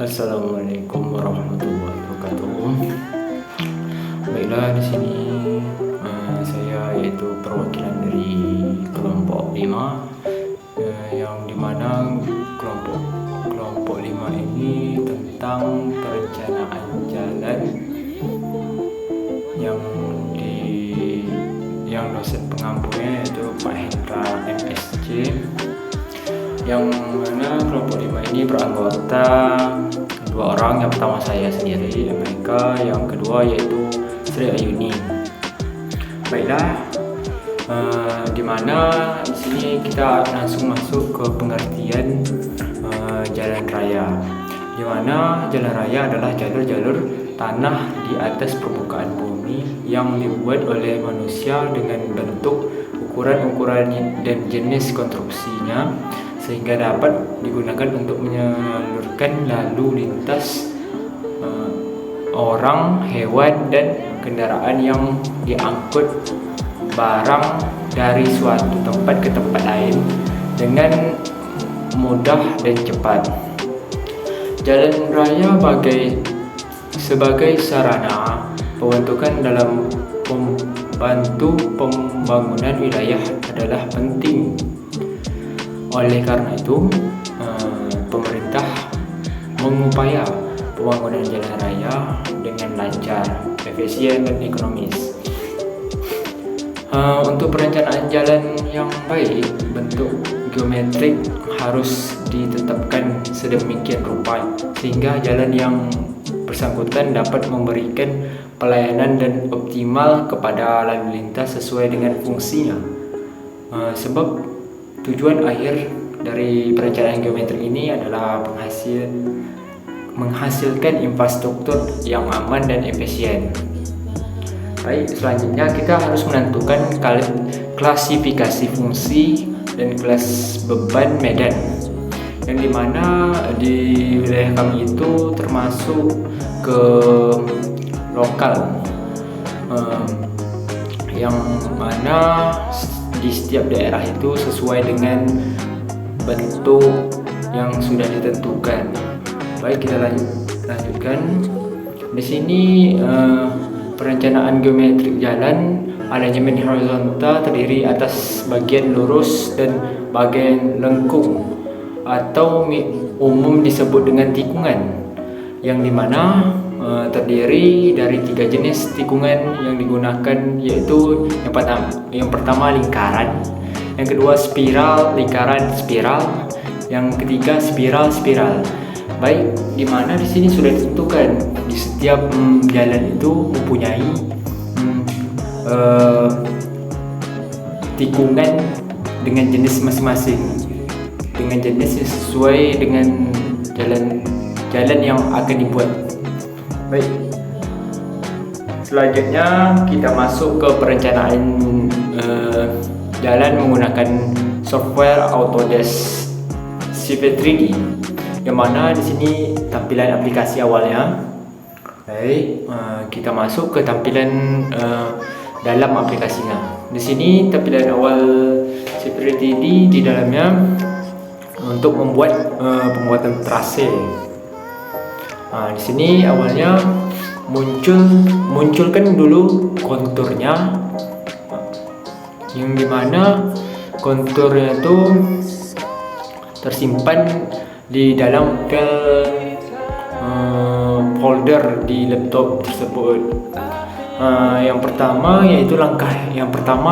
Assalamualaikum warahmatullahi wabarakatuh. Baiklah, di sini saya yaitu perwakilan dari kelompok 5, yang dimana kelompok 5 ini tentang perencanaan jalan yang dosen pengampunya yaitu Pak Hendra MSc, yang mana kelompok 5 ini beranggota 2 orang. Yang pertama saya sendiri, mereka yang kedua yaitu Sri Ayuni. Baiklah, dimana di sini kita langsung masuk ke pengertian jalan raya. Dimana jalan raya adalah jalur-jalur tanah di atas permukaan bumi yang dibuat oleh manusia dengan bentuk, ukuran-ukuran dan jenis konstruksinya sehingga dapat digunakan untuk menyalurkan lalu lintas orang, hewan, dan kendaraan yang diangkut barang dari suatu tempat ke tempat lain dengan mudah dan cepat. Jalan raya sebagai sarana pembentukan dalam membantu pembangunan wilayah adalah penting. Oleh karena itu, pemerintah mengupaya pembangunan jalan raya dengan lancar, efisien, dan ekonomis. Untuk perencanaan jalan yang baik, bentuk geometrik harus ditetapkan sedemikian rupa sehingga jalan yang bersangkutan dapat memberikan pelayanan dan optimal kepada lalu lintas sesuai dengan fungsinya. Sebab tujuan akhir dari perencanaan geometrik ini adalah menghasilkan infrastruktur yang aman dan efisien. Baik, selanjutnya kita harus menentukan klasifikasi fungsi dan kelas beban medan, yang dimana di wilayah kami itu termasuk ke lokal, yang mana di setiap daerah itu sesuai dengan bentuk yang sudah ditentukan. Baik, kita lanjutkan. Di sini perencanaan geometrik jalan adanya main horizontal terdiri atas bagian lurus dan bagian lengkung atau umum disebut dengan tikungan, yang dimana terdiri dari 3 jenis tikungan yang digunakan, yaitu yang pertama lingkaran, yang kedua spiral, lingkaran spiral, yang ketiga spiral. Baik, di mana di sini sudah ditentukan di setiap jalan itu mempunyai tikungan dengan jenis masing-masing, dengan jenis sesuai dengan jalan yang akan dibuat. Baik, selanjutnya kita masuk ke perencanaan jalan menggunakan software Autodesk Civil 3D, yang mana di sini tampilan aplikasi awalnya. Baik, kita masuk ke tampilan dalam aplikasinya. Di sini tampilan awal Civil 3D di dalamnya untuk membuat pembuatan trase. Di sini awalnya munculkan dulu konturnya, yang dimana konturnya itu tersimpan di dalam file folder di laptop tersebut. Yang pertama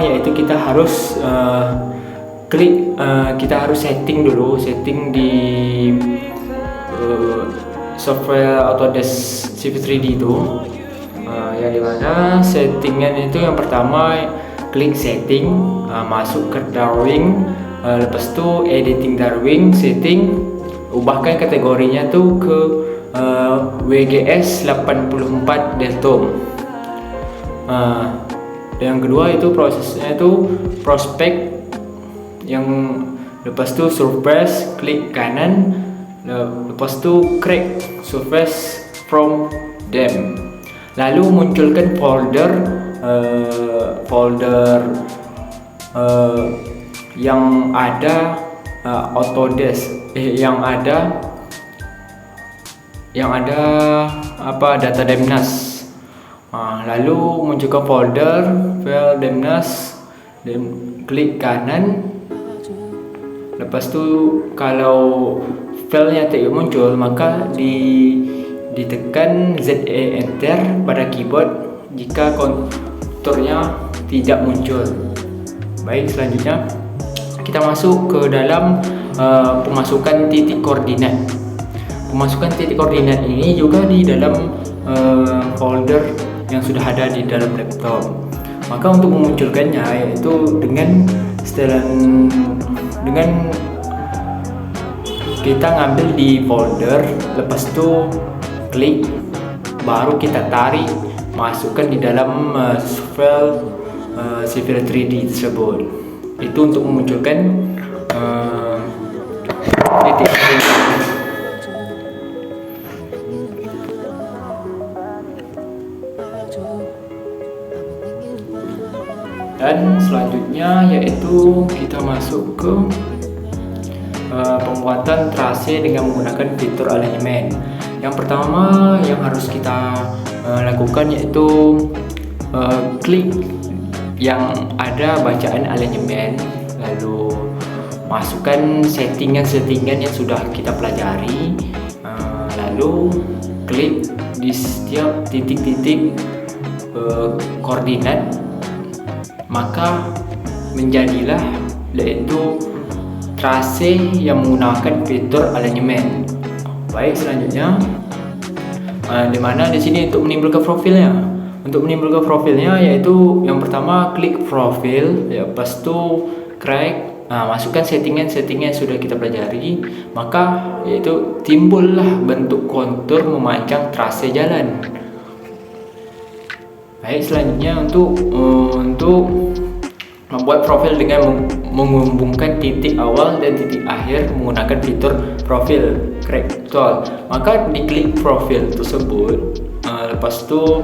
yaitu kita harus kita harus setting di software Autodesk Civil 3D itu, yang dimana settingan itu yang pertama klik setting, masuk ke drawing, lepas itu editing drawing, setting, ubahkan kategorinya tuh ke WGS 84 Deltom. Yang kedua itu prosesnya itu prospect, yang lepas itu surface, klik kanan, lepas itu create surface from them, lalu munculkan folder yang ada Autodesk yang ada yang ada data Demnas. Lalu munculkan folder file Demnas dan klik kanan. Lepas tu kalau filenya tak muncul, maka ditekan ZA enter pada keyboard jika konturnya tidak muncul. Baik, selanjutnya kita masuk ke dalam pemasukan titik koordinat. Pemasukan titik koordinat ini juga di dalam folder yang sudah ada di dalam laptop. Maka untuk memunculkannya yaitu dengan kita ngambil di folder, lepas tu klik, baru kita tarik masukkan di dalam file Civil 3D tersebut. Itu untuk memunculkan titik. Dan selanjutnya yaitu kita masuk ke pembuatan trase dengan menggunakan fitur alignment. Yang pertama yang harus kita lakukan yaitu klik yang ada bacaan alignment, lalu masukkan settingan yang sudah kita pelajari, lalu klik di setiap titik-titik koordinat, maka menjadilah yaitu trase yang menggunakan fitur alignment. Baik, selanjutnya di mana di sini untuk menimbulkan profilnya. Untuk menimbulkan profilnya yaitu yang pertama klik profil, lepas tu crack, masukkan settingan yang sudah kita pelajari, maka yaitu timbullah bentuk kontur memanjang trase jalan. Baik, selanjutnya untuk membuat profil dengan menghubungkan titik awal dan titik akhir menggunakan fitur profil crack tool. Maka diklik profil tersebut, lepas tu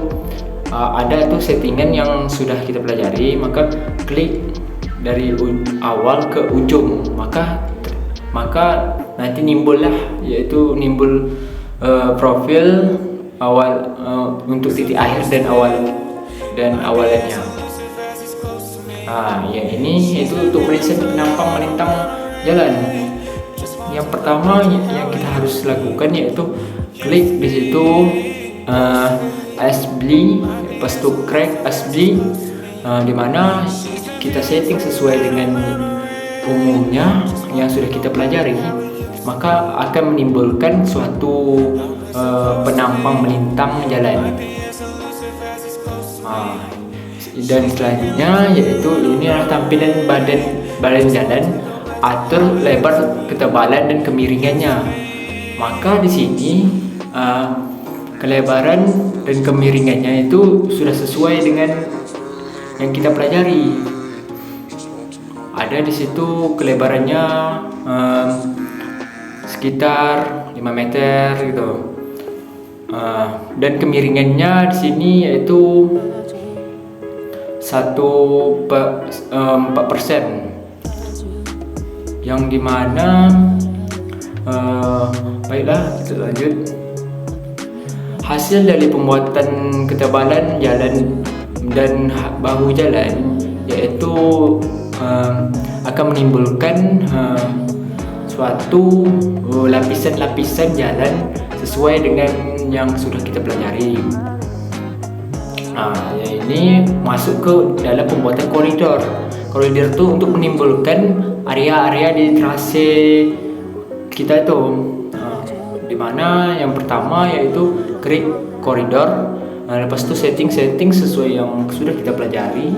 ada tuh settingan yang sudah kita pelajari, maka klik dari awal ke ujung, maka nanti nimbullah yaitu profil awal untuk titik akhir dan awalnya. Yang ini itu untuk preset penampang melintang jalan. Yang pertama yang kita harus lakukan yaitu klik di situ asbly, lepas tu crack asbly, di mana kita setting sesuai dengan umumnya yang sudah kita pelajari, maka akan menimbulkan suatu penampang melintang jalan. Dan selanjutnya yaitu ini adalah tampilan badan jalan, atur lebar, ketebalan dan kemiringannya. Maka di sini kelebaran dan kemiringannya itu sudah sesuai dengan yang kita pelajari. Ada di situ kelebarannya sekitar 5 meter gitu. Dan kemiringannya di sini yaitu 1/4%, yang dimana baiklah kita lanjut. Hasil dari pembuatan ketebalan jalan dan bahu jalan yaitu akan menimbulkan suatu lapisan-lapisan jalan sesuai dengan yang sudah kita pelajari. Ini masuk ke dalam pembuatan koridor. Koridor itu untuk menimbulkan area-area di trase kita itu, dimana yang pertama yaitu create koridor, lepas itu setting sesuai yang sudah kita pelajari,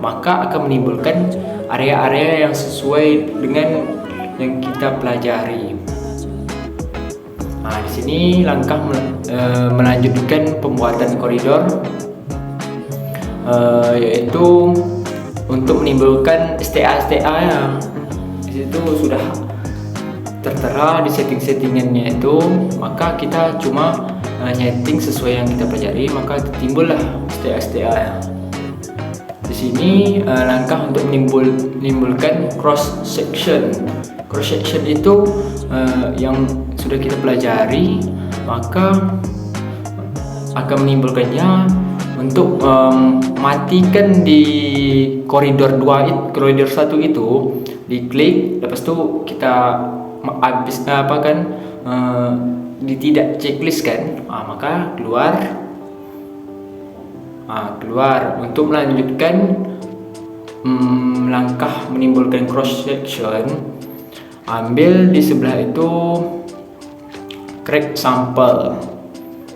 maka akan menimbulkan area-area yang sesuai dengan yang kita pelajari. Di sini langkah melanjutkan pembuatan koridor yaitu untuk menimbulkan STA ya. Di situ sudah tertera di settingannya itu, maka kita cuma nyeting sesuai yang kita pelajari, maka timbullah STA ya. Di sini langkah untuk menimbulkan cross section. Cross section itu yang sudah kita pelajari, maka akan menimbulkannya untuk matikan di koridor 1 itu, diklik, lepas itu kita habis tidak checklist kan, maka keluar untuk melanjutkan langkah menimbulkan cross section. Ambil di sebelah itu create sampel,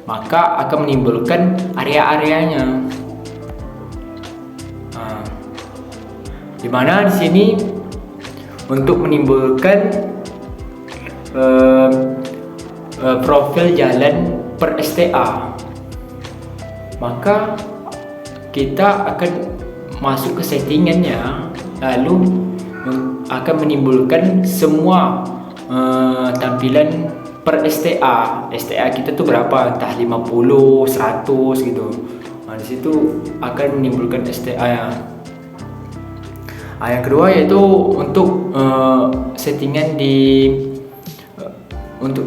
maka akan menimbulkan area-areanya. Dimana di sini untuk menimbulkan profil jalan per STA, maka kita akan masuk ke settingannya, lalu akan menimbulkan semua tampilan per STA. STA kita tuh berapa, entah 50, 100 gitu. Di situ akan menimbulkan STA ya. Yang kedua yaitu untuk settingan untuk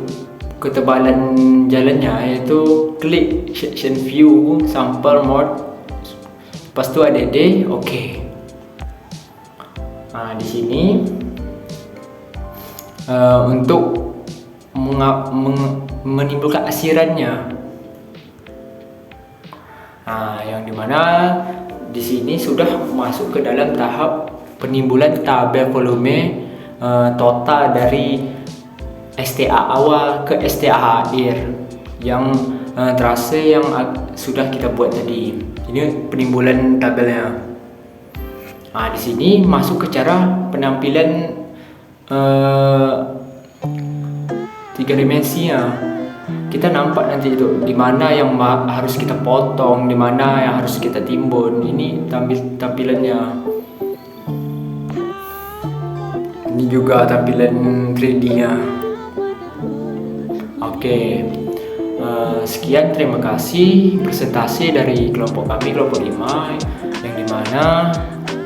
ketebalan jalannya, yaitu klik section view sample mode, lepas itu add oke. Di sini untuk menimbulkan asirannya, yang dimana di sini sudah masuk ke dalam tahap penimbulan tabel volume total dari STA awal ke STA akhir yang terasa yang sudah kita buat tadi. Ini penimbulan tabelnya. Di sini masuk ke cara penampilan 3 dimensinya. Kita nampak nanti itu di mana yang harus kita potong, di mana yang harus kita timbun. Ini tampilannya. Ini juga tampilan 3D-nya. Oke. Sekian, terima kasih presentasi dari kelompok kami, kelompok 5, yang dimana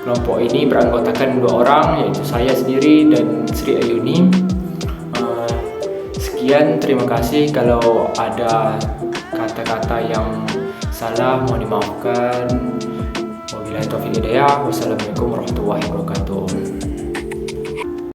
kelompok ini beranggotakan 2 orang, yaitu saya sendiri dan Sri Ayuni. Sekian, terima kasih. Kalau ada kata-kata yang salah mohon dimaafkan. Wabillahi taufiq hidayah. Wassalamualaikum warahmatullahi wabarakatuh.